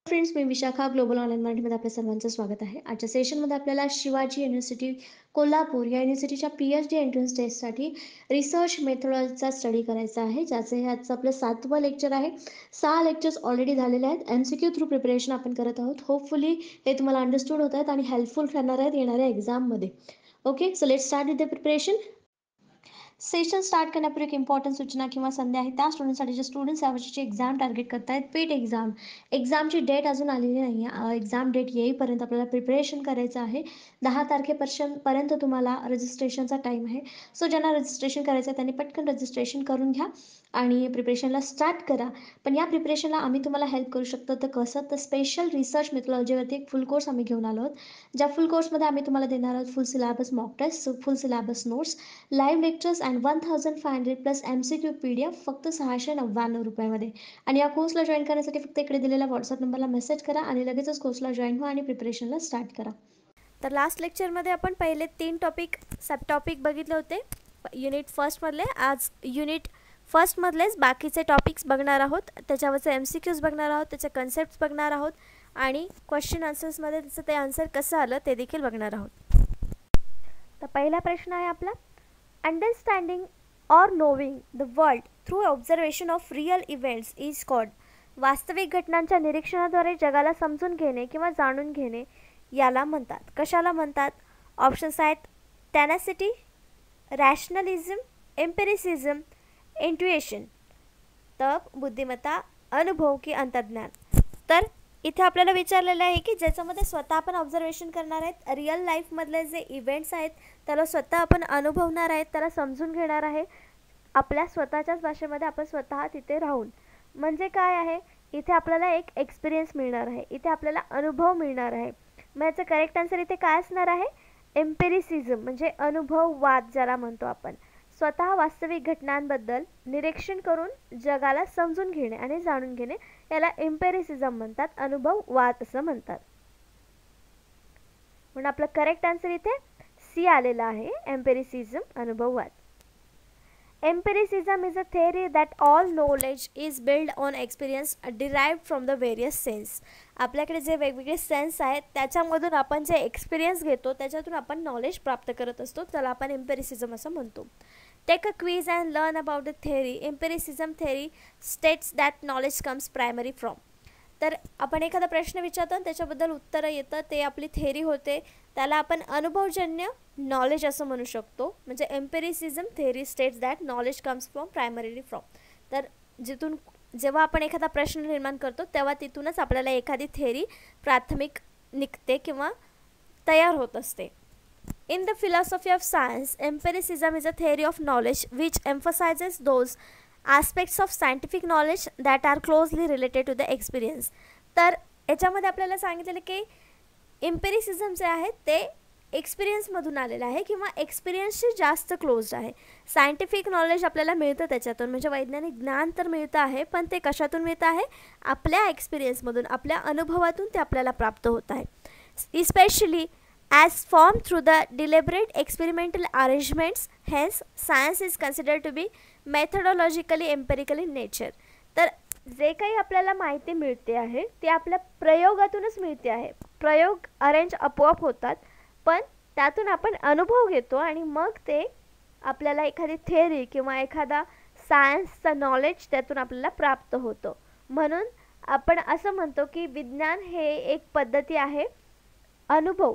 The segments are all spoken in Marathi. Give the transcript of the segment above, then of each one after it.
फ्रेंड्स, मी विशाखा ग्लोबल ऑनलाईन मराठीमध्ये आपल्या सर्वांचं स्वागत आहे. आजच्या सेशनमध्ये आपल्याला शिवाजी युनिव्हर्सिटी कोल्हापूर या युनिव्हर्सिटीच्या पी-एच-डी एंट्रन्स टेस्टसाठी रिसर्च मेथडॉलॉजीचा स्टडी करायचा आहे, ज्याचं हे आजचं आपलं 7वं लेक्चर आहे. 6 लेक्चर्स ऑलरेडी झालेले आहेत. एम-सी-क्यू थ्रू प्रिपरेशन आपण करत आहोत. होपफुली हे तुम्हाला अंडरस्टूड होत आहेत आणि हेल्पफुल ठरणार आहेत येणाऱ्या एक्झाममध्ये. Okay, so let's start with the preparation. Session start करण्यापूर्वी एक इम्पॉर्टंट सूचना किंवा संधी आहे त्या स्टुडंटसाठी जे स्टुडंट्स यावर्षीची एक्झाम टार्गेट करतायत पेट एक्झामची डेट अजून आलेली नाही आहे. एक्झाम डेट येईपर्यंत आपल्याला प्रिपरेशन करायचं आहे. 10 तारखेपर्यंत तुम्हाला रजिस्ट्रेशनचा टाईम आहे. सो ज्यांना रजिस्ट्रेशन करायचं आहे त्यांनी पटकन रजिस्ट्रेशन करून घ्या आणि प्रिपरेशनला स्टार्ट करा. पण या प्रिपरेशनला आम्ही तुम्हाला हेल्प करू शकतो. तर कसं, तर स्पेशल रिसर्च मेथॉलॉजीवरती एक फुल कोर्स आम्ही घेऊन आलो आहोत. ज्या फुल कोर्समध्ये आम्ही तुम्हाला देणार आहोत full syllabus mock test, full syllabus notes, live lectures and 1500 plus MCQ PDF फक्त 699 रुपयामध्ये. आणि या कोर्सला जॉईन करण्यासाठी फक्त इकडे दिलेल्या व्हॉट्सअप नंबरला मेसेज करा आणि लगेचच कोर्सला जॉईन व्हा आणि प्रिपरेशनला स्टार्ट करा. तर लास्ट लेक्चरमध्ये आपण पहिले 3 टॉपिक सब टॉपिक बघितले होते युनिट फर्स्टमधले. आज युनिट फर्स्टमधलेच बाकीचे टॉपिक्स बघणार आहोत. त्याच्यावरचे MCQs बघणार आहोत, त्याचे कन्सेप्ट्स बघणार आहोत आणि क्वेश्चन आन्सर्समध्ये त्याचं ते आन्सर कसं आलं ते देखील बघणार आहोत. तर पहिला प्रश्न आहे आपला, understanding or नोविंग the world through observation of real events is called. वास्तविक घटनांच्या निरीक्षणाद्वारे जगाला समजून घेणे किंवा जाणून घेणे याला म्हणतात. कशाला म्हणतात? ऑप्शन्स आहेत टॅनॅसिटी, रॅशनलिझम, एम्पिरिसिझम, इंट्युएशन. तर बुद्धिमत्ता, अनुभव की अंतर्ज्ञान. तर इथे आपल्याला विचारलेलं आहे की ज्याच्यामध्ये स्वतः आपण ऑब्झर्वेशन करणार आहेत, रिअल लाईफमधले जे इव्हेंट्स आहेत त्याला स्वतः आपण अनुभवणार आहेत, त्याला समजून घेणार आहे आपल्या स्वतःच्याच भाषेमध्ये, आपण स्वतः तिथे राहून. म्हणजे काय आहे, इथे आपल्याला एक एक्सपिरियन्स मिळणार आहे, इथे आपल्याला अनुभव मिळणार आहे. मग याचं करेक्ट आन्सर इथे काय असणार आहे? एम्पिरिसिझम म्हणजे अनुभववाद ज्याला म्हणतो आपण. स्वतः वास्तविक घटनांबद्दल निरीक्षण करून जगाला समजून घेणे आणि जाणून घेणे याला एम्पिरिसिझम म्हणतात, अनुभववाद असं म्हणतात. म्हणून आपलं करेक्ट आन्सर इथे सी आलेला आहे, एम्पिरिसिझम, अनुभववाद. Empiricism is a theory that all knowledge is built on experience derived from the various sense. आपल्याकडे जे वेगवेगळे सेन्स आहेत त्याच्यामधून आपण जे एक्सपिरियन्स घेतो त्याच्यातून आपण नॉलेज प्राप्त करत असतो, त्याला आपण एम्पिरिसिझम असं म्हणतो. Take a quiz and learn about the theory. Empiricism theory states that knowledge comes primary from. तर आपण एखादा प्रश्न विचारतो आणि त्याच्याबद्दल उत्तरं येतं, ते आपली थेअरी होते, त्याला आपण अनुभवजन्य नॉलेज असं म्हणू शकतो. म्हणजे empiricism theory states that knowledge comes from primarily from. तर जिथून जेव्हा आपण एखादा प्रश्न निर्माण करतो तेव्हा तिथूनच आपल्याला एखादी थेअरी प्राथमिक निघते किंवा तयार होत असते. In the philosophy of science, empiricism is a theory of knowledge which emphasizes those aspects of scientific knowledge that are closely related to the experience. तर याच्यामध्ये आपल्याला सांगितलेलं की एम्पिरिसिझम जे आहे ते एक्सपिरियन्समधून आलेलं आहे किंवा एक्सपिरियन्सशी जास्त क्लोज्ड आहे. सायंटिफिक नॉलेज आपल्याला मिळतं त्याच्यातून, म्हणजे वैज्ञानिक ज्ञान तर मिळतं आहे, पण ते कशातून मिळतं आहे? आपल्या एक्सपिरियन्समधून, आपल्या अनुभवातून ते आपल्याला प्राप्त होत आहे. Especially as formed through the deliberate experimental arrangements. Hence, science is considered to be methodologically empirical in nature. तर जे काही आपल्याला माहिती मिळते आहे ते आपल्या प्रयोगातूनच मिळते आहे. प्रयोग अरेंज आपोआप होतात, पण त्यातून आपण अनुभव घेतो आणि मग ते आपल्याला एखादी थेअरी किंवा एखादा सायन्सचा नॉलेज त्यातून आपल्याला प्राप्त होतं. म्हणून आपण असं म्हणतो की विज्ञान हे एक पद्धती आहे, अनुभव,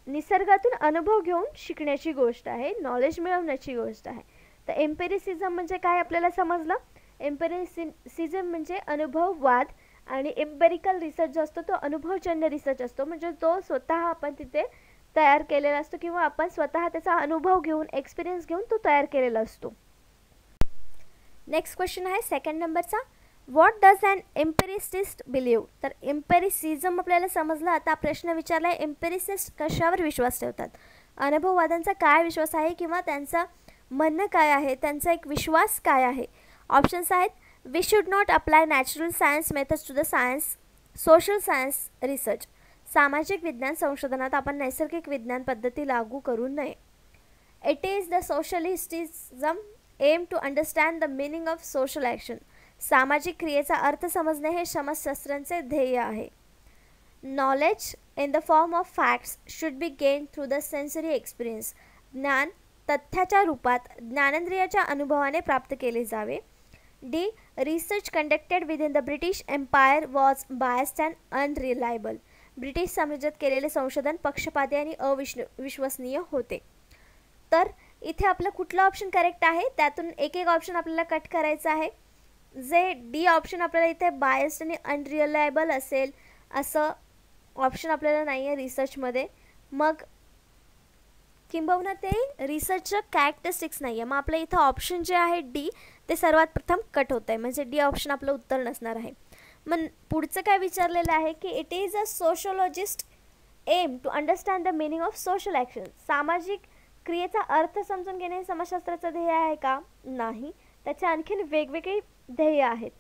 निसर्गातून अनुभव घेऊन शिकण्याची गोष्ट आहे, नॉलेज मिळवण्याची गोष्ट आहे. तर एम्पिरिसिझम म्हणजे काय आपल्याला समजलं? एम्पिरिसिझम म्हणजे अनुभववाद आणि एम्पेरिकल रिसर्च जो असतो तो अनुभवजन्य रिसर्च असतो, म्हणजे तो स्वतः आपण तिथे तयार केलेला असतो किंवा आपण स्वतः त्याचा अनुभव घेऊन, एक्सपिरियन्स घेऊन तो तयार केलेला असतो. नेक्स्ट क्वेश्चन आहे सेकंड नंबरचा, व्हॉट डज अन एम्पिरिसिस्ट बिलीव्ह. तर एम्पिरिसिझम आपल्याला समजलं. आता प्रश्न विचारला आहे एम्पिरिसिस्ट कशावर विश्वास ठेवतात. अनुभववादांचा काय विश्वास आहे किंवा त्यांचं म्हणणं काय आहे, त्यांचा एक विश्वास काय आहे. ऑप्शन्स आहेत we should not apply natural science methods to the science, social science research. सामाजिक विज्ञान संशोधनात आपण नैसर्गिक विज्ञान पद्धती लागू करू नये. इट इज द सोशलिस्टिझम aim to understand the meaning of social action. सामाजिक क्रियेचा अर्थ समजणे हे समाजशास्त्रांचे ध्येय आहे. Knowledge in the form of facts should be gain through the sensory experience. ज्ञान तथ्याच्या रूपात ज्ञानेंद्रियाच्या अनुभवाने प्राप्त केले जावे. D. Research conducted within the British Empire was biased and unreliable. British साम्राज्यात केलेले संशोधन पक्षपाती आणि अविश्वसनीय होते. तर इथे आपलं कुठलं ऑप्शन करेक्ट आहे, त्यातून एक एक ऑप्शन आपल्याला कट करायचं आहे. जे डी ऑप्शन आपल्याला इथे बायस्ड आणि अनरिलायबल असेल असं ऑप्शन आपल्याला नाही आहे रिसर्चमध्ये. मग किंबहुना ते रिसर्चचं कॅरेक्टरिस्टिक्स नाही आहे. मग आपलं इथं ऑप्शन जे आहे डी ते सर्वात प्रथम कट होत आहे, म्हणजे डी ऑप्शन आपलं उत्तर नसणार आहे. मग पुढचं काय विचारलेलं आहे की it is a sociologist aim to understand the meaning of social action. सामाजिक क्रियेचा अर्थ समजून घेणे हे समाजशास्त्राचं ध्येय आहे का? नाही. त्याचे आणखीन वेगवेगळे ध्येय आहेत.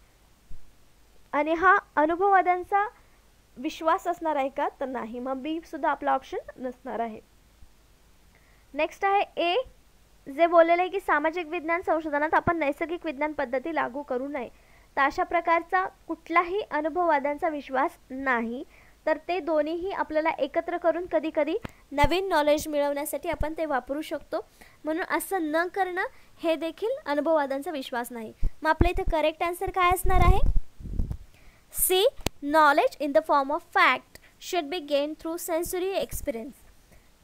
आणि हा अनुभववाद्यांचा विश्वास असणार आहे का? तर नाही. मग बी सुद्धा आपला ऑप्शन नसणार आहे. नेक्स्ट आहे ए, जे बोललेलं आहे की सामाजिक विज्ञान संशोधनात आपण नैसर्गिक विज्ञान पद्धती लागू करू नये. तर अशा प्रकारचा कुठलाही अनुभववाद्यांचा विश्वास नाही. तर ते दोन्हीही आपल्याला एकत्र करून कधी कधी नवीन नॉलेज मिळवण्यासाठी आपण ते वापरू शकतो. म्हणून असं न करणं हे देखील अनुभववादांचा विश्वास नाही. मग आपल्या इथे करेक्ट आन्सर काय असणार आहे? C. Knowledge in the form of fact should be gain through sensory experience.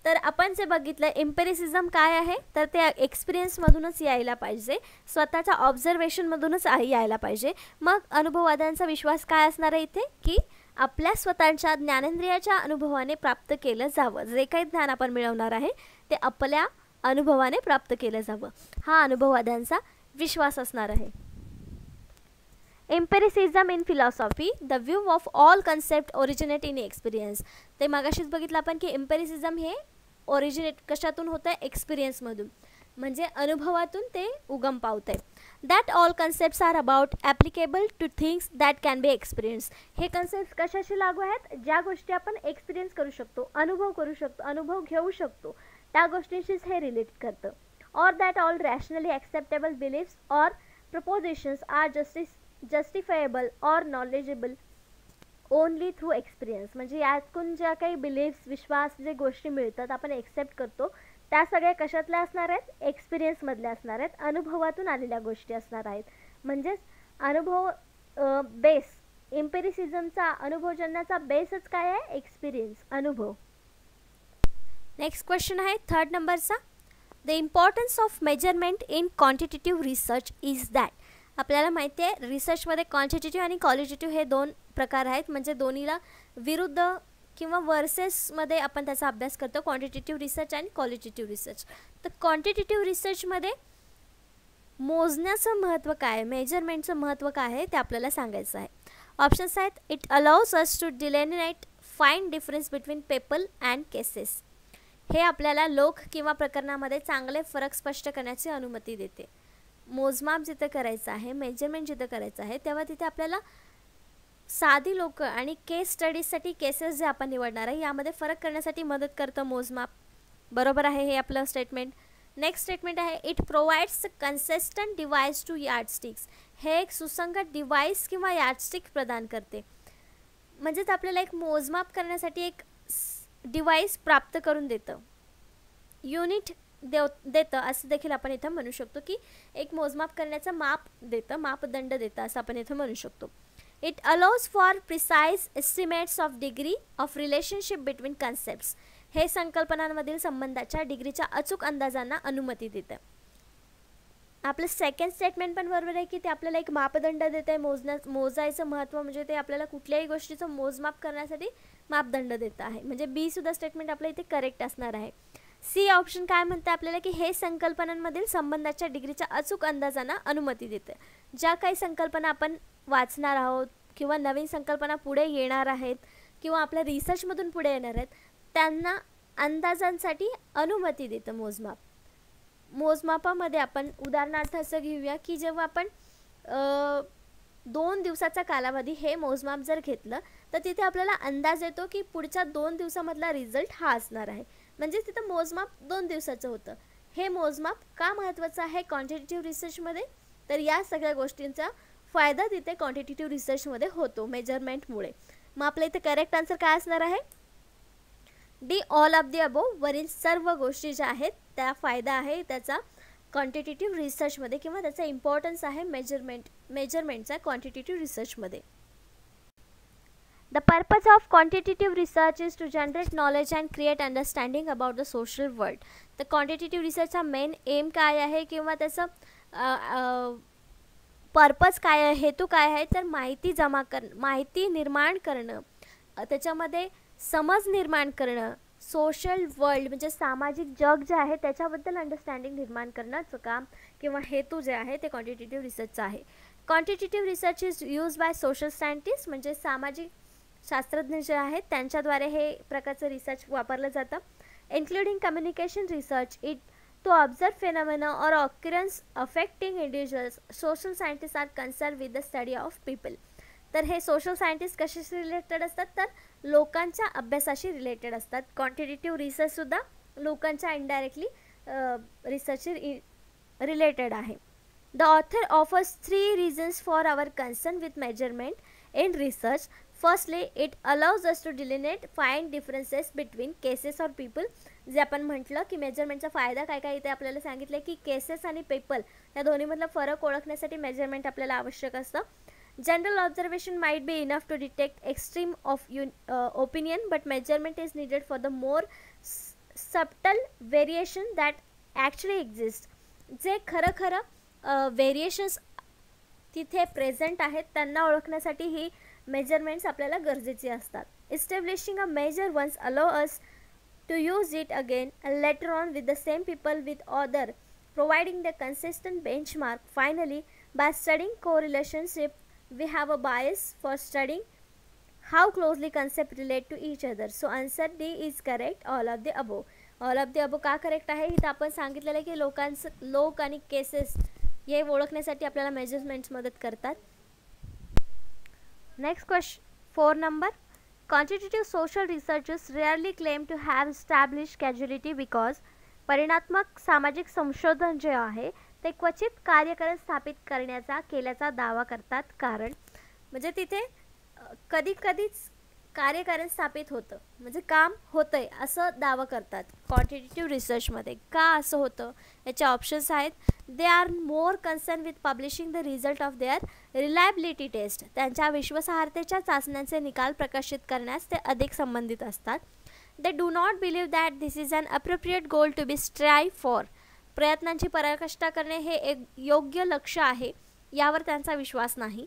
तर आपण जे बघितलं एम्पेरिसिझम काय आहे, तर ते एक्सपिरियन्समधूनच यायला पाहिजे, स्वतःच्या ऑब्झर्वेशनमधूनच यायला पाहिजे. मग अनुभववादांचा विश्वास काय असणार आहे इथे की आपल्या स्वतःच्या ज्ञानेंद्रियाच्या अनुभवाने प्राप्त केलं जावं. जे काही ज्ञान आपण मिळवणार आहे ते आपल्या अनुभवाने प्राप्त केलं जावं, हा अनुभववाद्यांचा विश्वास असणार आहे. Empiricism in philosophy, the view of all concept originate in experience. ते मागाशीच बघितलं आपण की एम्पेरिसिझम हे ओरिजिनेट कशातून होतं आहे? एक्सपिरियन्समधून, म्हणजे अनुभवातून ते उगम पावत आहे. That all concepts are about applicable to things that can be experience. हे कन्सेप्ट कशाशी लागू आहेत? ज्या गोष्टी आपण एक्सपिरियन्स करू शकतो, अनुभव करू शकतो, अनुभव घेऊ शकतो, त्या गोष्टींशीच हे रिलेट करतं. Or that all rationally acceptable beliefs or propositions are justifiable or knowledgeable only through experience. म्हणजे यातून ज्या काही बिलीफ्स, विश्वास, जे गोष्टी मिळतात आपण एक्सेप्ट करतो, त्या सगळ्या कशातल्या असणार आहेत? एक्सपिरियन्समधल्या असणार आहेत, अनुभवातून आलेल्या गोष्टी असणार आहेत. म्हणजेच अनुभव बेस, एम्पेरिसिझमचा अनुभवजन्याचा बेसच काय आहे? एक्सपिरियन्स, अनुभव. नेक्स्ट क्वेश्चन आहे 3rd नंबरचा. The importance of measurement in quantitative research is that. आपल्याला माहिती आहे रिसर्चमध्ये क्वांटिटेटिव्ह आणि क्वालिटेटिव्ह हे 2 प्रकार आहेत, म्हणजे दोन्हीला विरुद्ध किंवा वर्सेसमध्ये आपण त्याचा अभ्यास करतो, क्वांटिटेटिव्ह रिसर्च आणि क्वालिटेटिव्ह रिसर्च. तर क्वांटिटेटिव्ह रिसर्चमध्ये मोजण्याचं महत्त्व काय आहे, मेजरमेंटचं महत्त्व काय आहे ते आपल्याला सांगायचं आहे. ऑप्शन्स आहेत. It allows us to delineate fine difference between people and cases. हे आपल्याला लोक किंवा प्रकरणामध्ये चांगले फरक स्पष्ट करण्याची अनुमती देते. मोजमाप जिथं करायचं आहे, मेजरमेंट जिथं करायचं आहे, तेव्हा तिथे आपल्याला साधी लोक आणि केस स्टडीजसाठी केसेस जे आपण निवडणार आहे यामध्ये फरक करण्यासाठी मदत करतं मोजमाप. बरोबर आहे हे आपलं स्टेटमेंट. नेक्स्ट स्टेटमेंट आहे. It provides consistent device to yardsticks. हे एक सुसंगत डिव्हाइस किंवा यार्डस्टिक प्रदान करते. म्हणजेच आपल्याला एक मोजमाप करण्यासाठी एक डिव्हाइस प्राप्त करून देतं, युनिट देतं असं देखील आपण इथं म्हणू शकतो की एक मोजमाप करण्याचं माप देतं, मापदंड देतं असं आपण इथं म्हणू शकतो. It allows for precise estimates of degree of relationship between concepts. हे संकल्पनांमधील संबंधाच्या डिग्रीच्या अचूक अंदाजांना अनुमती देतं. आपलं सेकंड स्टेटमेंट पण बरोबर आहे की ते आपल्याला एक मापदंड देत आहे. मोजायचं महत्त्व म्हणजे ते आपल्याला कुठल्याही गोष्टीचं मोजमाप करण्यासाठी मापदंड देत आहे. म्हणजे बी सुद्धा स्टेटमेंट आपल्या इथे करेक्ट असणार आहे. सी ऑप्शन काय म्हणते आपल्याला की हे संकल्पनांमधील संबंधाच्या डिग्रीच्या अचूक अंदाजांना अनुमती देते. ज्या काही संकल्पना आपण वाचणार आहोत किंवा नवीन संकल्पना पुढे येणार आहेत किंवा आपल्या रिसर्चमधून पुढे येणार आहेत त्यांना अंदाजांसाठी अनुमती देतं मोजमाप. मोजमापामध्ये आपण उदाहरणार्थ असं घेऊया की जेव्हा आपण 2 दिवसाचा कालावधी हे मोजमाप जर घेतलं तर तिथे आपल्याला अंदाज येतो की पुढच्या 2 दिवसामधला रिझल्ट हा असणार आहे. म्हणजे तिथं मोजमाप 2 दिवसाचं होतं. हे मोजमाप का महत्त्वाचं आहे क्वांटिटेटिव्ह रिसर्चमध्ये? तर या सगळ्या गोष्टींचा फायदा तिथे क्वांटिटेटिव्ह रिसर्चमध्ये होतो मेजरमेंटमुळे. मग आपल्या इथे करेक्ट आन्सर काय असणार आहे? D, all of the above. वरील सर्व गोष्टी ज्या आहेत त्या फायदा आहे त्याचा क्वांटिटेटिव्ह रिसर्चमध्ये किंवा त्याचा इम्पॉर्टन्स आहे मेजरमेंटचा क्वांटिटेटिव्ह रिसर्चमध्ये. The purpose of quantitative research is to generate knowledge and create understanding about the social world. तर क्वांटिटेटिव्ह रिसर्चचा मेन एम काय आहे किंवा त्याचं पर्पज काय आहे, हेतू काय आहे, तर माहिती निर्माण करणं, त्याच्यामध्ये समज निर्माण करणं, सोशल वर्ल्ड म्हणजे सामाजिक जग जे आहे त्याच्याबद्दल अंडरस्टँडिंग निर्माण करण्याचं काम किंवा हेतू जे आहे ते क्वांटिटेटिव्ह रिसर्चचं आहे. Quantitative research is use by social scientist म्हणजे सामाजिक शास्त्रज्ञ जे आहेत त्यांच्याद्वारे हे प्रकारचं रिसर्च वापरलं जातं. Including communication research, it to observe phenomena or occurrence affecting individuals. Social scientist are concern with the study of people. तर हे सोशल सायंटिस्ट कशाशी रिलेटेड असतात, तर लोकांच्या अभ्यासाशी रिलेटेड असतात. क्वांटिटेटिव्ह रिसर्चसुद्धा लोकांच्या इनडायरेक्टली रिसर्चशी रिलेटेड आहे. The author offers 3 reasons for our concern with measurement in research. Firstly, it allows us to delineate, find differences between cases or people. जे आपण म्हटलं की मेजरमेंटचा फायदा काय काय इथे आपल्याला सांगितलं की केसेस आणि पीपल या दोन्हीमधला फरक ओळखण्यासाठी मेजरमेंट आपल्याला आवश्यक असतं. General observation might be enough to detect extreme of opinion but measurement is needed for the more subtle variation that actually exist. जे खरं व्हेरिएशन्स तिथे प्रेझेंट आहेत त्यांना ओळखण्यासाठी ही मेजरमेंट्स आपल्याला गरजेची असतात. Establishing a measure once allow us to use it again later on with the same people with other providing the consistent benchmark. Finally, by studying correlationship we have a bias for studying how closely concept relate to each other. So answer D is correct, all of the above. All of the above का करेक्ट आहे, इथं आपण सांगितलेलं आहे की लोक आणि केसेस हे ओळखण्यासाठी आपल्याला मेजरमेंट्स मदत करतात. Next question 4 number. Quantitative social researchers rarely claim to have establish causality because. परिणात्मक सामाजिक संशोधन जे आहे ते क्वचित कार्यकरण स्थापित केल्याचा दावा करतात. कारण म्हणजे तिथे कधीच कार्यकारण स्थापित होतं म्हणजे काम होतंय असं दावा करतात क्वांटिटेटिव्ह रिसर्चमध्ये. का असं होतं याचे ऑप्शन्स आहेत. They are more concern with publishing the result of their reliability test. त्यांच्या विश्वासार्हतेच्या चाचण्यांचे निकाल प्रकाशित करण्यास ते अधिक संबंधित असतात. They do not believe that this is an appropriate goal to be strive for. प्रयत्नांची पराकाष्ठा करणे हे एक योग्य लक्ष्य आहे यावर त्यांचा विश्वास नाही.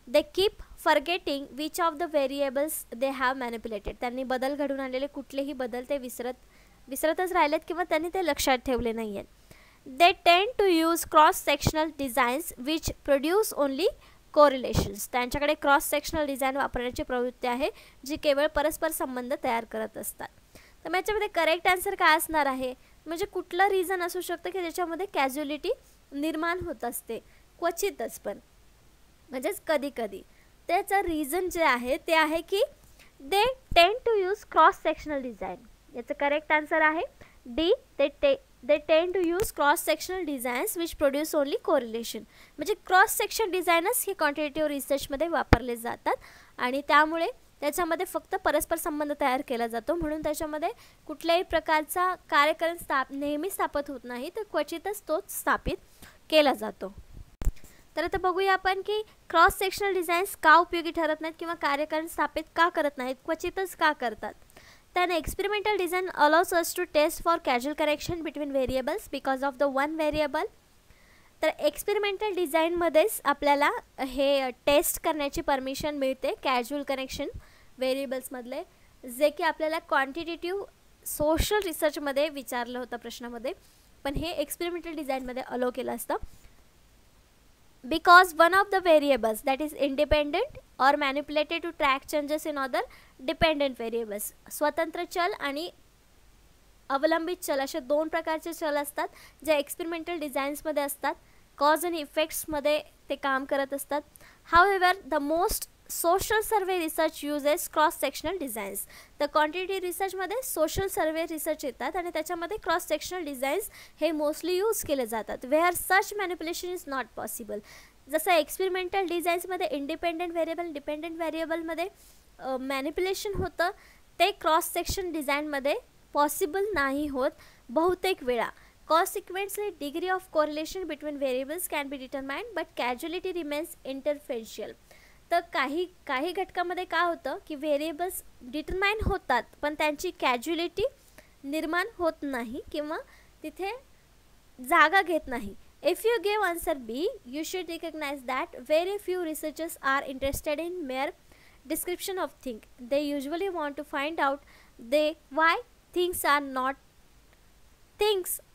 They keep forgetting which of the variables they have manipulated. त्यांनी बदल घडून आणलेले कुठलेही बदल ते विसरतच राहिलेत किंवा त्यांनी ते लक्षात ठेवले नाही आहेत. They tend to use cross sectional designs which produce only correlations. त्यांच्याकडे क्रॉस सेक्शनल डिझाईन वापरण्याची प्रवृत्ती आहे जी केवळ परस्पर संबंध तयार करत असतात. तर याच्यामध्ये करेक्ट आन्सर काय असणार आहे, म्हणजे कुठलं रिझन असू शकतं की ज्याच्यामध्ये कॅज्युअलिटी निर्माण होत असते क्वचितच, पण म्हणजेच कधी त्याचं रिझन जे आहे ते आहे की they tend to use cross sectional design. याचं करेक्ट आन्सर आहे D. They tend to use cross sectional designs which produce only correlation. म्हणजे क्रॉस सेक्शन डिझाईनच हे क्वांटिटेटिव्ह रिसर्चमध्ये वापरले जातात आणि त्यामुळे त्याच्यामध्ये फक्त परस्पर संबंध तयार केला जातो. म्हणून त्याच्यामध्ये कुठल्याही प्रकारचा कार्यकरण नेहमी स्थापित होत नाही, तर क्वचितच तोच स्थापित केला जातो. तर आता बघूया आपण की क्रॉस सेक्शनल डिझाईन्स का उपयोगी ठरत नाहीत किंवा कार्यकरण स्थापित का करत नाहीत, क्वचितच का करतात. then experimental design allows us to test for causal connection between variables because of the one variable. तर एक्सपेरिमेंटल डिझाईनमध्येच आपल्याला हे टेस्ट करण्याची परमिशन मिळते कॅज्युअल कनेक्शन व्हेरिएबल्समधले, जे की आपल्याला क्वांटिटेटिव्ह सोशल रिसर्चमध्ये विचारलं होतं प्रश्नामध्ये, पण हे एक्सपेरिमेंटल डिझाईनमध्ये अलो केलं असतं. Because one of the variables that is independent or manipulated to track changes in other dependent variables. स्वतंत्र चल आणि अवलंबित चल असे दोन प्रकारचे चल असतात जे एक्सपेरिमेंटल डिझाईन्समध्ये असतात. कॉज आणि इफेक्ट्समध्ये ते काम करत असतात. However the most social survey research uses cross sectional designs. तर क्वांटिटी रिसर्चमध्ये सोशल सर्वे रिसर्च येतात आणि त्याच्यामध्ये क्रॉस सेक्शनल डिझाईन्स हे मोस्टली यूज केले जातात. Where such manipulation is not possible. जसं एक्सपेरिमेंटल डिझाईन्समध्ये इंडिपेंडंट व्हेरिएबल डिपेंडंट व्हेरिएबलमध्ये मॅनिप्युलेशन होतं, ते क्रॉस सेक्शन डिझाईनमध्ये पॉसिबल नाही होत बहुतेक वेळा. Consequently degree of correlation between variables can be determined but causality remains interferential. तर काही घटकामध्ये काय होतं की व्हेरिएबल्स डिटरमाइन होतात पण त्यांची कॅज्युअलिटी निर्माण होत नाही किंवा तिथे जागा घेत नाही. If you give answer B, you should recognize that very few researchers are interested in mere description of things. They usually want to find out why things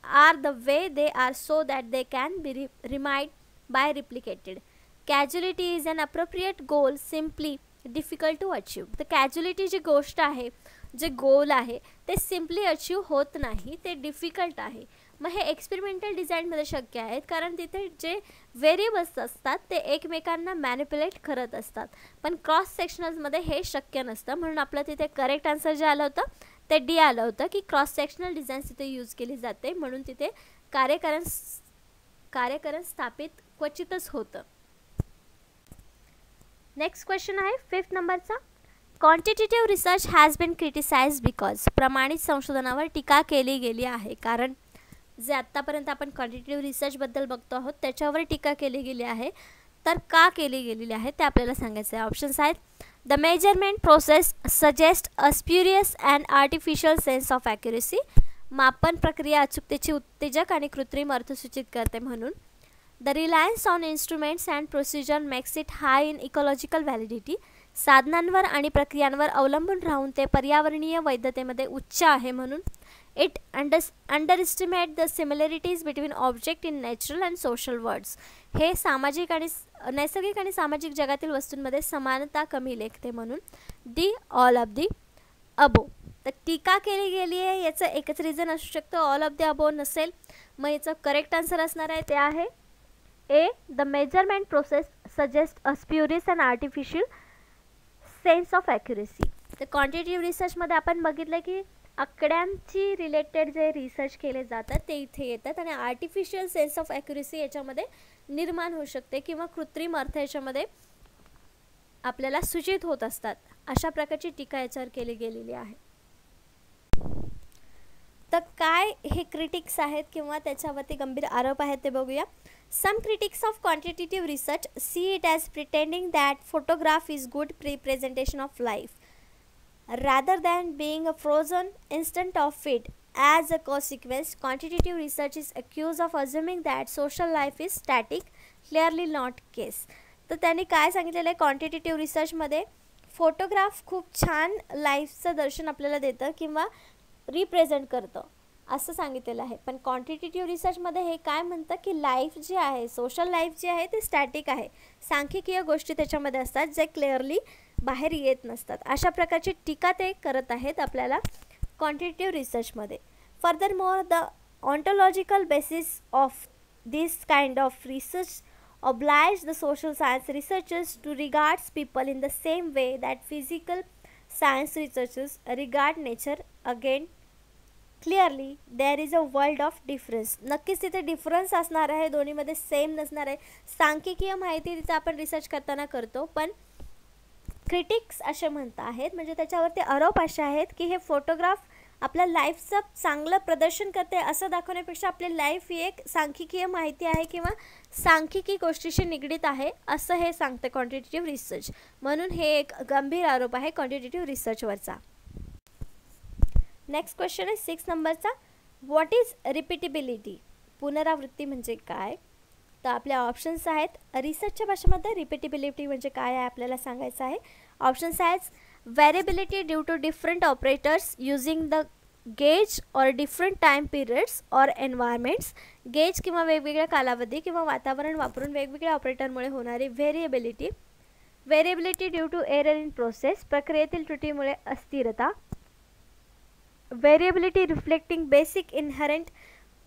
are the way they are so that they can be reminded by replicated. Causality is an appropriate goal, simply difficult to achieve. तर कॅज्युअलिटी जी गोष्ट आहे, जे गोल आहे ते सिम्पली अचीव होत नाही, ते डिफिकल्ट आहे. मग हे एक्सपेरिमेंटल डिझाईनमध्ये शक्य आहेत कारण तिथे जे व्हेरिएबल्स असतात ते एकमेकांना मॅनिप्युलेट करत असतात. पण क्रॉस सेक्शनल्समध्ये हे शक्य नसतं. म्हणून आपलं तिथे करेक्ट आन्सर जे आलं होतं ते डी आलं होतं की क्रॉस सेक्शनल डिझाईन्स तिथे यूज केली जाते, म्हणून तिथे कार्यकरण स्थापित क्वचितच होतं. नेक्स्ट क्वेश्चन आहे 5th नंबरचा. Quantitative research has been criticised because. प्रमाणित संशोधनावर टीका केली गेली आहे कारण जे आत्तापर्यंत आपण क्वांटिटेटिव्ह रिसर्चबद्दल बघतो आहोत त्याच्यावर टीका केली गेली आहे. तर का केली गेलेली आहे ते आपल्याला सांगायचं आहे. ऑप्शन्स आहेत. The measurement process suggest a spurious and artificial sense of accuracy. मापन प्रक्रिया अचूकतेची उत्तेजक आणि कृत्रिम अर्थ सूचित करते म्हणून. The Reliance on instruments and procedure makes it high in ecological validity. साधनांवर आणि प्रक्रियांवर अवलंबून राहून ते पर्यावरणीय वैधतेमध्ये उच्च आहे म्हणून. It underestimate the similarities between object in natural and social words. हे सामाजिक आणि नैसर्गिक आणि सामाजिक जगातील वस्तूंमध्ये समानता कमी लेखते म्हणून. डी ऑल ऑफ दी अबो. तर टीका केली गेली आहे याचं एकच रिझन असू शकतं, ऑल ऑफ दी अबो नसेल. मग याचं करेक्ट आन्सर असणार आहे ते आहे A. The measurement process suggest a spurious and artificial sense of accuracy. तर क्वांटिटेटिव्ह रिसर्चमध्ये आपण बघितलं की आकड्यांची रिलेटेड जे रिसर्च केले जातात ते इथे येतात आणि आर्टिफिशियल सेन्स ऑफ ॲक्युरेसी याच्यामध्ये निर्माण होऊ शकते किंवा कृत्रिम अर्थ याच्यामध्ये आपल्याला सूचित होत असतात. अशा प्रकारची टीका याच्यावर केली गेलेली आहे. तर काय हे क्रिटिक्स आहेत किंवा त्याच्यावरती गंभीर आरोप आहेत ते बघूया. Some critics of quantitative research see it as pretending that photograph is good representation of life rather than being a frozen instant of it. As a consequence, quantitative research is accused of assuming that social life is static, clearly not case. तर त्यांनी काय सांगितलेलं आहे, क्वांटिटेटिव्ह रिसर्चमध्ये फोटोग्राफ खूप छान लाईफचं दर्शन आपल्याला देतं किंवा रिप्रेझेंट करतं असं सांगितलेलं आहे. पण क्वांटिटेटिव्ह रिसर्चमध्ये हे काय म्हणतं की लाईफ जी आहे, सोशल लाईफ जी आहे ती स्टॅटिक आहे. सांख्यिकीय गोष्टी त्याच्यामध्ये असतात जे क्लिअरली बाहेर येत नसतात. अशा प्रकारची टीका ते करत आहेत आपल्याला क्वांटिटेटिव्ह रिसर्चमध्ये. Further more the ontological basis of this kind of research oblige the social science researchers to regard people in the same way that physical science researchers regard nature. Again, clearly there is a world of difference. नक्कीच तिथे डिफरन्स असणार आहे, दोन्हीमध्ये सेम नसणार आहे. सांख्यिकीय माहिती तिथे आपण रिसर्च करताना करतो, पण क्रिटिक्स असे म्हणत आहेत म्हणजे त्याच्यावरती आरोप असे आहेत की हे फोटोग्राफ आपल्या लाईफचं चांगलं प्रदर्शन करते असं दाखवण्यापेक्षा आपली लाईफ ही एक सांख्यिकीय माहिती आहे किंवा सांख्यिकी गोष्टीशी निगडीत आहे असं हे सांगते क्वांटिटेटिव्ह रिसर्च. म्हणून हे एक गंभीर आरोप आहे क्वांटिटेटिव्ह रिसर्चवरचा. नेक्स्ट क्वेश्चन आहे 6 नंबरचा. What is repeatability. पुनरावृत्ती म्हणजे काय. तर आपल्या ऑप्शन्स आहेत. रिसर्चच्या भाषेमध्ये रिपीटेबिलिटी म्हणजे काय आहे आपल्याला सांगायचं आहे. ऑप्शन्स आहेत. Variability due to different operators using the gauge or different time periods or environments. Gauge किंवा वेगवेगळ्या कालावधी किंवा वातावरण वापरून वेगवेगळ्या ऑपरेटरमुळे होणारी variability. Variability due to error in process. प्रक्रियेतील त्रुटीमुळे अस्थिरता. Variability reflecting basic inherent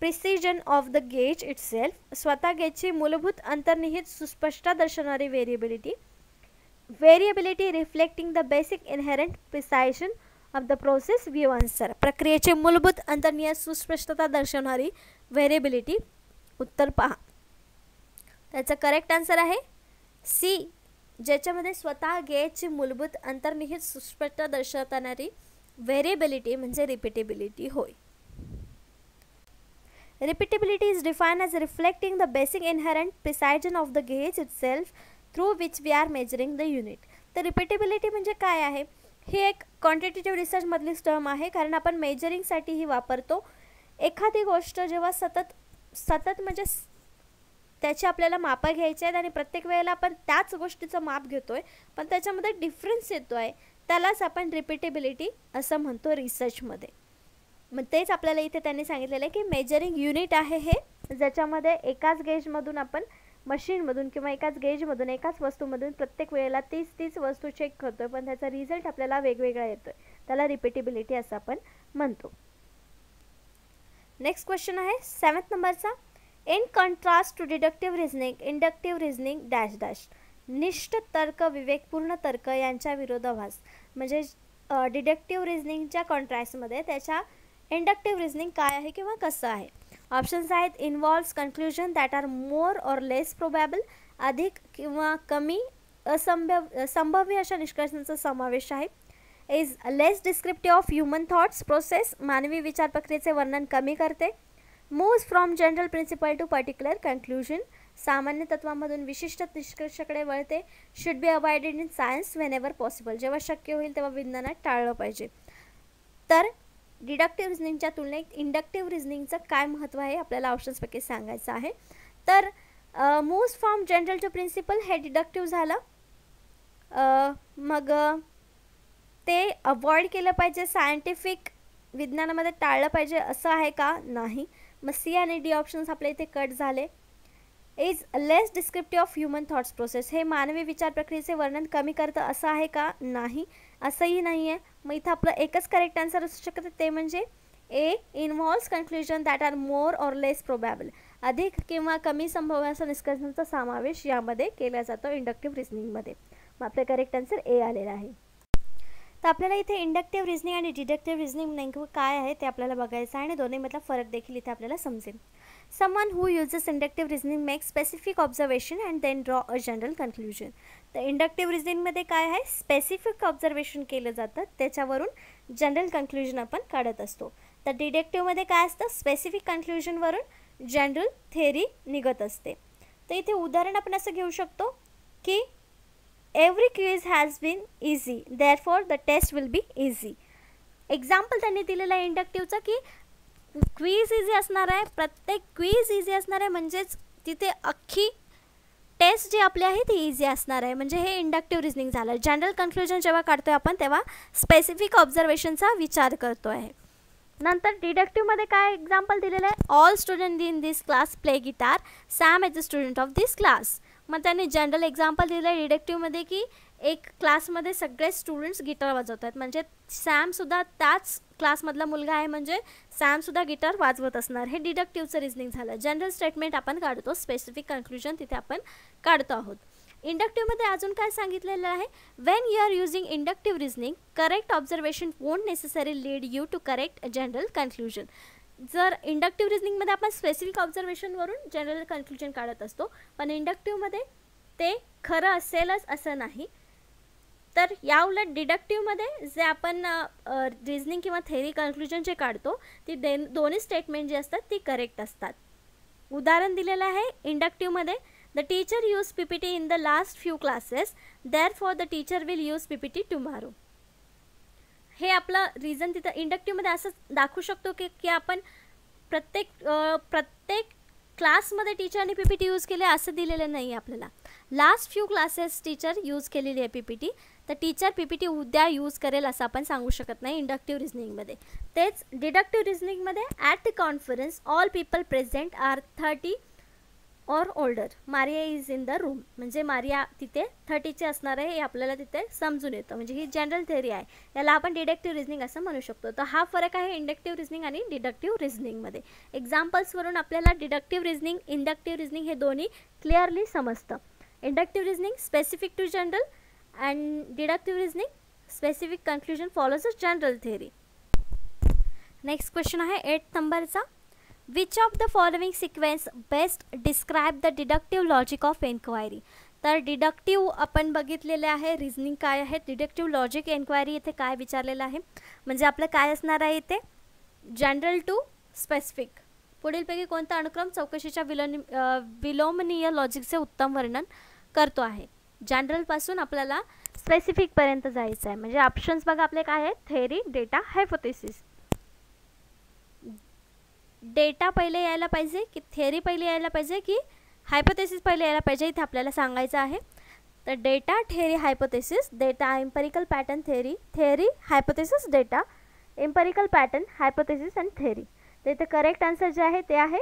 precision of the gauge itself. स्वतः गेजची मूलभूत अंतर्निहित सुस्पष्टता दर्शवणारी variability. Variability reflecting the basic inherent precision of the process. View answer. प्रक्रियेची मूलभूत अंतर्निहित सुस्पष्टता दर्शवणारी व्हेरिएबिलिटी. उत्तर पहा. त्याचा करेक्ट आन्सर आहे सी, ज्याच्यामध्ये स्वतः गेजची मूलभूत अंतर्निहित सुस्पष्टता दर्शवणारी व्हेरिएबिलिटी म्हणजे रिपीटेबिलिटी होय. Repeatability is defined as reflecting the basic inherent precision of the gauge itself through which we are measuring the unit. तर रिपीटेबिलिटी म्हणजे काय आहे? ही एक क्वांटिटेटिव्ह रिसर्चमधलीच टर्म आहे, कारण आपण मेजरिंगसाठी ही वापरतो. एखादी गोष्ट जेव्हा सतत म्हणजे त्याची आपल्याला मापं घ्यायची आहेत आणि प्रत्येक वेळेला आपण त्याच गोष्टीचं माप घेतोय पण त्याच्यामध्ये डिफरन्स येतो आहे, त्यालाच आपण रिपीटेबिलिटी असं म्हणतो रिसर्चमध्ये. मग तेच आपल्याला इथे त्यांनी सांगितलेलं आहे की मेजरिंग युनिट आहे हे, ज्याच्यामध्ये एकाच गेजमधून आपण मशीनमधून किंवा एकाच गेजमधून एकाच वस्तूमधून प्रत्येक वेळेला तीच वस्तू चेक करतोय पण त्याचा रिझल्ट आपल्याला वेगवेगळा येतोय, त्याला रिपीटेबिलिटी असं आपण म्हणतो. नेक्स्ट क्वेश्चन आहे 7th नंबरचा. In contrast to deductive reasoning, inductive reasoning dash dash. निष्ठ तर्क, विवेकपूर्ण तर्क यांच्या विरोधाभास. म्हणजे डिडक्टिव्ह रिझनिंगच्या कॉन्ट्रास्टमध्ये त्याच्या इंडक्टिव्ह रिझनिंग काय आहे किंवा कसं आहे. ऑप्शन्स आहेत involves conclusion that are more or less probable, अधिक किंवा कमी संभाव्य अशा निष्कर्षांचा समावेश आहे. Is less descriptive of human thoughts process, मानवी विचार प्रक्रियेचे वर्णन कमी करते. Moves from general principle to particular conclusion, सामान्य तत्वामधून विशिष्ट निष्कर्षाकडे वळते. Should be avoided in science whenever possible, जेव्हा शक्य होईल तेव्हा विज्ञानात टाळलं पाहिजे. तर डिडक्टिव्ह रिझनिंगच्या तुलनेत इंडक्टिव्ह रिझनिंगचं काय महत्त्व आहे आपल्याला ऑप्शन्सपैकी सांगायचं आहे. तर moves from general to principle हे डिडक्टिव्ह झालं. मग ते अवॉइड केलं पाहिजे, सायंटिफिक विज्ञानामध्ये टाळलं पाहिजे असं आहे का? नाही. मग सी आणि डी ऑप्शन्स आपल्या इथे कट झाले. Is less descriptive of human thoughts process, हे मानवी विचार प्रक्रियेचे वर्णन कमी करतं असं आहे का? नाही, असंही नाही आहे. मग इथं आपलं एकच करेक्ट आन्सर असू शकतं, ते म्हणजे A, involves conclusion that are more or less probable, अधिक किंवा कमी संभाव्य असा निष्कर्षांचा समावेश यामध्ये केला जातो इंडक्टिव्ह रिझनिंगमध्ये. मग आपलं करेक्ट आन्सर ए आलेलं आहे. तर आपल्याला इथे इंडक्टिव्ह रिझनिंग आणि डिडक्टिव्ह रिझनिंग नेमकं काय आहे ते आपल्याला बघायचं आहे आणि दोन्हीमधला फरक देखील इथे आपल्याला समजेल. Someone who uses inductive reasoning makes specific observation and then draw a general conclusion. तर इंडक्टिव्ह रिझनिंगमध्ये काय आहे? स्पेसिफिक ऑब्झर्वेशन केलं जातं, त्याच्यावरून जनरल कन्क्लुजन आपण काढत असतो. तर डिडक्टिव्हमध्ये काय असतं? स्पेसिफिक कन्क्लुजनवरून जनरल थेअरी निघत असते. तर इथे उदाहरण आपण असं घेऊ शकतो की every quiz has been easy therefore the test will be easy. Example त्यांनी दिलेलं आहे इंडक्टिव्हचं की क्वीज इझी असणार आहे, प्रत्येक क्वीज इझी असणार आहे, म्हणजेच तिथे अख्खी टेस्ट जी आपली आहे ती इझी असणार आहे. म्हणजे हे इंडक्टिव्ह रिझनिंग झालं. जनरल कन्क्लुजन जेव्हा काढतो आहे आपण तेव्हा स्पेसिफिक ऑब्झर्वेशनचा विचार करतो आहे. नंतर डिडक्टिव्हमध्ये काय एक्झाम्पल दिलेलं आहे? All student in this class play guitar, Sam is the student of this class. मग त्यांनी जनरल एक्झाम्पल दिलं आहे डिडक्टिव्हमध्ये की एक क्लासमध्ये सगळे स्टुडंट्स गिटार वाजवत आहेत, म्हणजे सॅमसुद्धा त्याच क्लासमधला मुलगा आहे, म्हणजे सॅमसुद्धा गिटार वाजवत असणार. हे डिडक्टिव्हचं रिझनिंग झालं. जनरल स्टेटमेंट आपण काढतो, स्पेसिफिक कन्क्लुजन तिथे आपण काढतो आहोत. इंडक्टिव्हमध्ये अजून काय सांगितलेलं आहे? When you are using inductive reasoning, correct observation won't necessary lead you to correct general conclusion. जर इंडक्टिव्ह रिझनिंगमध्ये आपण स्पेसिफिक ऑब्झर्वेशनवरून जनरल कन्क्लुजन काढत असतो, पण इंडक्टिव्हमध्ये ते खरं असेलच असं नाही. तर याउलट डिडक्टिव्हमध्ये जे आपण रिझनिंग किंवा थेअरी कन्क्लुजन जे काढतो ती दोन्ही स्टेटमेंट जी असतात ती करेक्ट असतात. उदाहरण दिलेलं आहे इंडक्टिव्हमध्ये, the teacher use PPT in the last few classes, therefore the teacher will use PPT tomorrow. हे आपलं रिझन तिथं इंडक्टिव्हमध्ये असं दाखवू शकतो की आपण प्रत्येक क्लासमध्ये टीचरने PPT यूज केले असं दिलेलं नाही आहे आपल्याला. Last few classes teacher use केलेली आहे PPT, तर टीचर PPT उद्या यूज करेल असं आपण सांगू शकत नाही इंडक्टिव्ह रिझनिंगमध्ये. तेच डिडक्टिव्ह रिझनिंगमध्ये at the conference all people present are 30 or older, Maria is in the room, म्हणजे मारिया तिथे 30चे असणार आहे हे आपल्याला तिथे समजून येतं. म्हणजे ही जनरल थेअरी आहे, याला आपण डिडक्टिव्ह रिझनिंग असं म्हणू शकतो. तर हा फरक आहे इंडक्टिव्ह रिझनिंग आणि डिडक्टिव्ह रिझनिंगमध्ये. एक्झाम्पल्सवरून आपल्याला डिडक्टिव्ह रिझनिंग, इंडक्टिव्ह रिझनिंग हे दोन्ही क्लिअरली समजतं. Inductive reasoning specific to general and deductive reasoning specific conclusion follows a general theory. Next question आहे 8th नंबरचा. Which of the following sequence best describe the deductive logic of enquiry. तर डिडक्टिव्ह आपण बघितलेले आहे, रिझनिंग काय आहे, डिडक्टिव्ह लॉजिक एन्क्वायरी इथे काय विचारलेलं आहे, म्हणजे आपलं काय असणार आहे इथे, जनरल टू स्पेसिफिक. पुढीलपैकी कोणता अनुक्रम चौकशीच्या विलोमनीय लॉजिकचे उत्तम वर्णन करतो आहे. जनरलपासून आपल्याला स्पेसिफिकपर्यंत जायचं आहे. म्हणजे ऑप्शन्स बघा आपले काय आहेत, थेअरी, डेटा, हायपोथेसिस. डेटा पहिले यायला पाहिजे की थेअरी पहिले यायला पाहिजे की हायपोथेसिस पहिले यायला पाहिजे, इथे आपल्याला सांगायचं आहे. तर data, theory, hypothesis. Data, empirical pattern, theory, theory, hypothesis, data, empirical pattern, hypothesis and theory. तर इथे करेक्ट आन्सर जे आहे ते आहे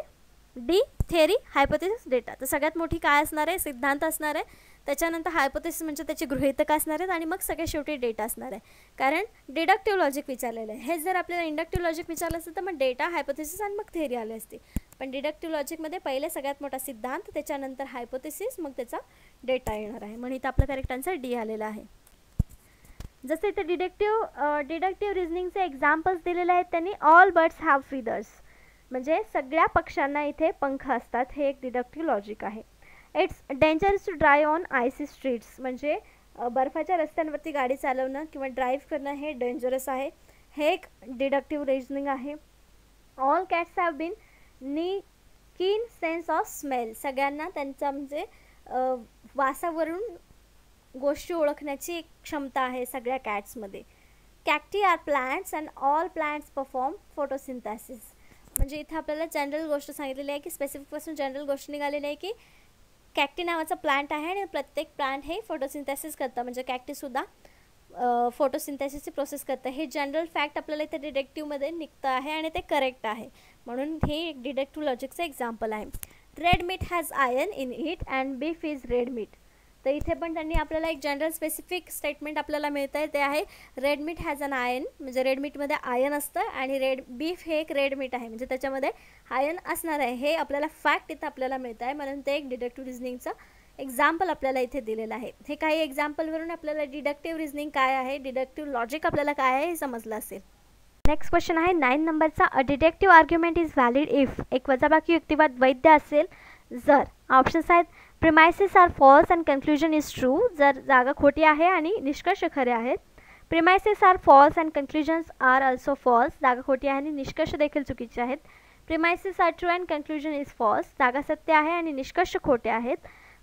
डी, थेअरी, हायपोथेसिस, डेटा. तर सगळ्यात मोठी काय असणार आहे, सिद्धांत असणार आहे. त्याच्यानंतर हायपोथेसिस म्हणजे त्याची गृहीतक असणार आहेत आणि मग सगळ्यात शेवटी डेटा असणार आहे. कारण डिडक्टिव्ह लॉजिक विचारलेलं आहे. हे जर आपल्याला इंडक्टिव्ह लॉजिक विचारलं असतं तर मग डेटा, हायपोथेसिस आणि मग थेअरी आले असते. पण डिडक्टिव्ह लॉजिकमध्ये पहिले सगळ्यात मोठा सिद्धांत, त्याच्यानंतर हायपोथेसिस, मग त्याचा डेटा येणार आहे. म्हणून इथं आपलं करेक्ट आन्सर डी आलेला आहे. जसं इथे डिडक्टिव्ह रिझनिंगचे एक्झाम्पल्स दिलेले आहेत त्यांनी. ऑल बर्ड्स हॅव फीदर्स, म्हणजे सगळ्या पक्ष्यांना इथे पंख असतात, हे एक डिडक्टिव्ह लॉजिक आहे. It's dangerous to drive on icy streets, म्हणजे बर्फाच्या रस्त्यांवरती गाडी चालवणं किंवा ड्राईव्ह करणं हे डेंजरस आहे, हे एक डिडक्टिव्ह रिझनिंग आहे. ऑल कॅट्स हॅव बीन कीन सेन्स ऑफ स्मेल, सगळ्यांना त्यांचा म्हणजे वासावरून गोष्टी ओळखण्याची एक क्षमता आहे सगळ्या कॅट्समध्ये. Cacti are plants and all plants perform photosynthesis, म्हणजे इथे आपल्याला जनरल गोष्ट सांगितलेली आहे की स्पेसिफिकपासून जनरल गोष्ट निघालेली आहे की कॅक्टी नावाचा प्लांट आहे आणि प्रत्येक प्लांट हे फोटोसिंथेसिस करतं, म्हणजे कॅक्टीसुद्धा फोटोसिंथेसिसची प्रोसेस करतं. हे जनरल फॅक्ट आपल्याला इथे डिडक्टिव्हमध्ये निघतं आहे आणि ते करेक्ट आहे, म्हणून हे एक डिडक्टिव्ह लॉजिकचं एक्झाम्पल आहे. Red meat has iron in it and beef is red meat. तर इथे पण त्यांनी आपल्याला एक जनरल स्पेसिफिक स्टेटमेंट आपल्याला मिळतं आहे, ते आहे red meat has an iron, म्हणजे रेड मीटमध्ये आयर्न असतं आणि बीफ हे एक रेड मीट आहे, म्हणजे त्याच्यामध्ये आयर्न असणार आहे. हे आपल्याला फॅक्ट इथं आपल्याला मिळतं आहे, म्हणून ते एक डिडक्टिव्ह रिझनिंगचं एक्झाम्पल आपल्याला इथे दिलेलं आहे. हे काही एक्झाम्पलवरून आपल्याला डिडक्टिव्ह रिझनिंग काय आहे, डिडक्टिव्ह लॉजिक आपल्याला काय आहे हे समजलं असेल. नेक्स्ट क्वेश्चन आहे 9 नंबरचा. A deductive argument is valid if एक वजाबाकी युक्तिवाद वैध असेल जर. ऑप्शन्स आहेत premises are false and conclusion is true, जर जागा खोटी आहे आणि निष्कर्ष खरे आहेत. Premises are false and conclusions are also false, जागा खोटी आहे आणि निष्कर्ष देखील चुकीचे आहेत. Premises are true and conclusion is false, जागा सत्य आहे आणि निष्कर्ष खोटे आहेत.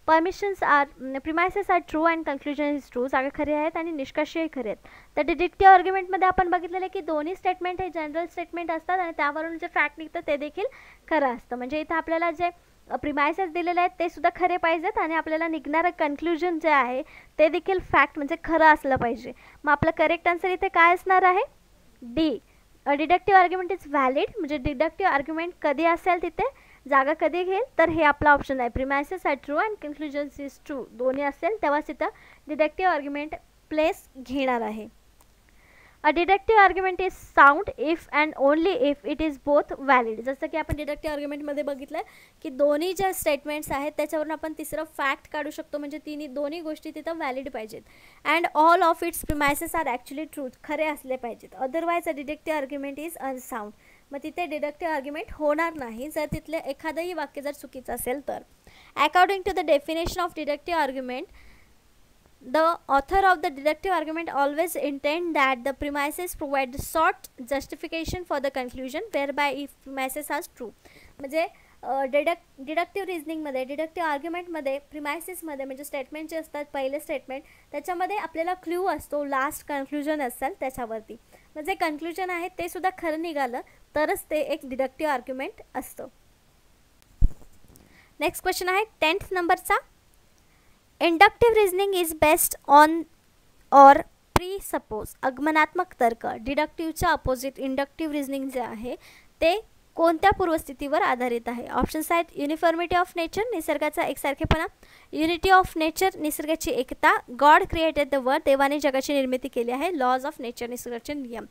Premises are true and conclusion is true, जागा खरे आहेत आणि निष्कर्षही खरे आहेत. तर डिडक्टिव्ह आर्ग्युमेंटमध्ये आपण बघितलेलं आहे की दोन्ही स्टेटमेंट हे जनरल स्टेटमेंट असतात आणि त्यावरून जे फॅक्ट निघतं ते देखील खरं असतं. म्हणजे इथं आपल्याला जे प्रिमायसेस दिलेले आहेत ते सुद्धा खरे पाहिजेत आणि आपल्याला निघणारं कन्क्लुजन जे आहे ते देखील फॅक्ट म्हणजे खरं असलं पाहिजे. मग आपलं करेक्ट आन्सर इथे काय असणार आहे, D. Deductive argument is valid, म्हणजे डिडक्टिव्ह आर्ग्युमेंट कधी असेल तिथे जागा कधी घेईल, तर हे आपला ऑप्शन आहे. Premises are true and conclusions is true, दोन्ही असेल तेव्हाच तिथं डिडक्टिव्ह आर्ग्युमेंट प्लेस घेणार आहे. A deductive argument is sound if and only if it is both valid. जसं की आपण डिडक्टिव्ह आर्ग्युमेंटमध्ये बघितलं की दोन्ही ज्या स्टेटमेंट्स आहेत त्याच्यावरून आपण तिसरं फॅक्ट काढू शकतो, म्हणजे दोन्ही गोष्टी तिथं व्हॅलिड पाहिजेत. And all of its premises are actually truth, खरे असले पाहिजेत. Otherwise a deductive argument is unsound, मग तिथे डिडक्टिव्ह आर्ग्युमेंट होणार नाही जर तिथले एखादंही वाक्य जर चुकीचं असेल तर. According to the definition of deductive argument, the author of the deductive argument always intend that the premises provide the short justification for the conclusion whereby if premises are true. म्हणजे डिडक्टिव्ह रिझनिंगमध्ये डिडक्टिव्ह आर्ग्युमेंटमध्ये प्रिमायसेसमध्ये म्हणजे स्टेटमेंट जे असतात पहिले स्टेटमेंट त्याच्यामध्ये आपल्याला क्ल्यू असतो, लास्ट कन्क्लुजन असेल त्याच्यावरती, म्हणजे कन्क्लुजन आहे ते सुद्धा खरं निघालं तरच ते एक डिडक्टिव्ह आर्ग्युमेंट असतं. नेक्स्ट क्वेश्चन आहे 10th नंबरचा. Inductive reasoning is based on or presuppose. आगमनात्मक तर्क, डिडक्टिव्हच्या अपोजिट इंडक्टिव्ह रिझनिंग जे आहे ते कोणत्या पूर्वस्थितीवर आधारित आहे. ऑप्शन्स आहेत युनिफॉर्मिटी ऑफ नेचर, निसर्गाचा एकसारखेपणा. युनिटी ऑफ नेचर, निसर्गाची एकता. गॉड क्रिएटेड द वर्ल्ड, देवाने जगाची निर्मिती केली आहे. लॉज ऑफ नेचर, निसर्गाचे नियम.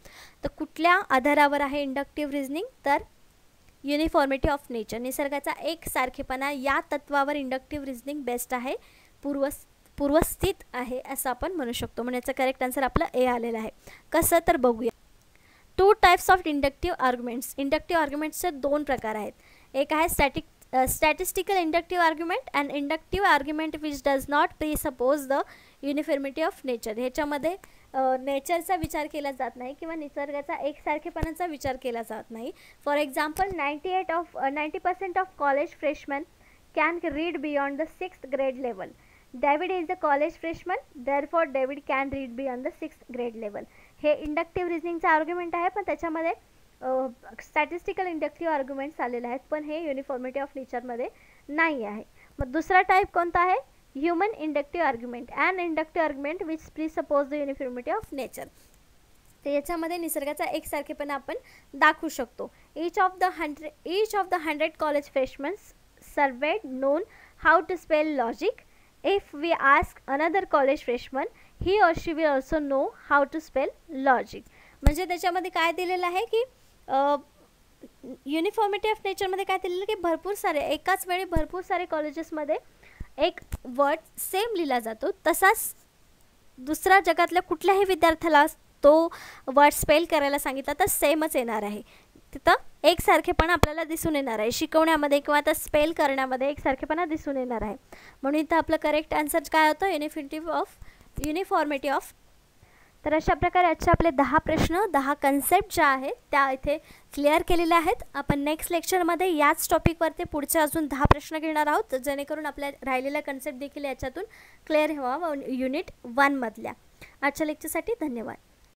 तर कुठल्या आधारावर आहे इंडक्टिव्ह रिझनिंग, तर युनिफॉर्मिटी ऑफ नेचर, निसर्गाचा एकसारखेपणा या तत्वावर इंडक्टिव्ह रिझनिंग बेस्ट आहे, पूर्वस्थित आहे असं आपण म्हणू शकतो. म्हणजे याचं करेक्ट आन्सर आपलं ए आलेलं आहे. कसं तर बघूया. Two types of inductive arguments. इंडक्टिव्ह आर्ग्युमेंट्सचे दोन प्रकार आहेत. एक आहे statistical inductive argument and inductive argument which does not presuppose the uniformity of nature. ह्याच्यामध्ये नेचरचा विचार केला जात नाही किंवा निसर्गाचा एकसारखेपणाचा विचार केला जात नाही. For example 90% of college freshman can read beyond the 6th grade level. David is a college freshman, therefore David can read beyond the 6th grade level. हे इंडक्टिव्ह रिझनिंगचा आर्ग्युमेंट आहे, पण त्याच्यामध्ये स्टॅटिस्टिकल इंडक्टिव्ह आर्ग्युमेंट्स आलेले आहेत, पण हे युनिफॉर्मिटी ऑफ नेचरमध्ये नाही आहे. मग दुसरा टाईप कोणता आहे? Human inductive argument and inductive argument which presuppose the uniformity of nature. तर याच्यामध्ये निसर्गाचा एकसारखेपणा आपण दाखवू शकतो. each of the 100 college freshmen surveyed known how to spell logic. If we ask another college freshman, he or she will also know how to spell logic. म्हणजे त्याच्यामध्ये काय दिलेलं आहे की युनिफॉर्मिटी ऑफ नेचरमध्ये काय दिलेलं की भरपूर सारे एकाच वेळी भरपूर सारे कॉलेजेसमध्ये एक वर्ड सेम लिहिला जातो. तसाच दुसऱ्या जगातल्या कुठल्याही विद्यार्थ्याला तो वर्ड स्पेल करायला सांगितला तर सेमच येणार आहे. तिथं एकसारखेपणा आपल्याला दिसून येणार आहे. शिकवण्यामध्ये किंवा आता स्पेल करण्यामध्ये एकसारखेपणा दिसून येणार आहे. म्हणून इथं आपलं करेक्ट आन्सर काय होतं? Uniformity of. तर अशा प्रकारे आजचे आपले 10 प्रश्न 10 कन्सेप्ट ज्या आहेत त्या इथे क्लिअर केलेल्या आहेत. आपण नेक्स्ट लेक्चरमध्ये याच टॉपिकवरती पुढचे अजून 10 प्रश्न घेणार आहोत, जेणेकरून आपल्या राहिलेल्या कन्सेप्ट देखील याच्यातून क्लिअर व्हावा युनिट 1 मधल्या. आजच्या लेक्चरसाठी धन्यवाद.